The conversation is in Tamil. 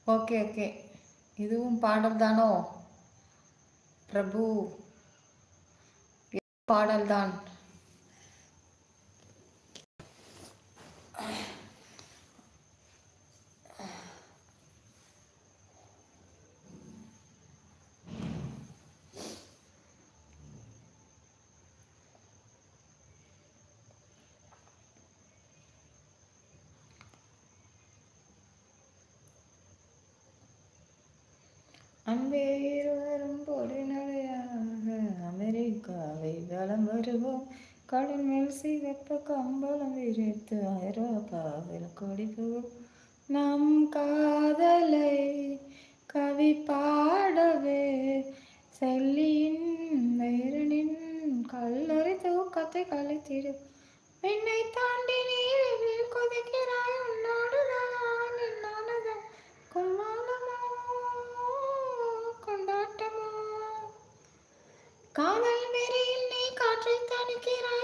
Okay okay. இதுவும் பாடல் தானோ? பிரபு பாடல்தான். அன்பே இருவரும் பொறிநடையாக அமெரிக்காவை வலம் வருவோம். கடல் மேல் சிவப்பு கம்பளம் விரித்து ஐரோப்பாவில் கொடிபோம். நம் காதலை கவி பாடவே செல்லியின் வைரனின் கல்லறை தூக்கத்தை கலைத்திடும். என்னை தாண்டி நீரில் கொதிக்கிறாய் உன்னோடுதான் என்னானது கும்மாளமோ கொண்டாட்டமோ. காதல் வெறியில் நீ காற்றை தணிக்கிறாய்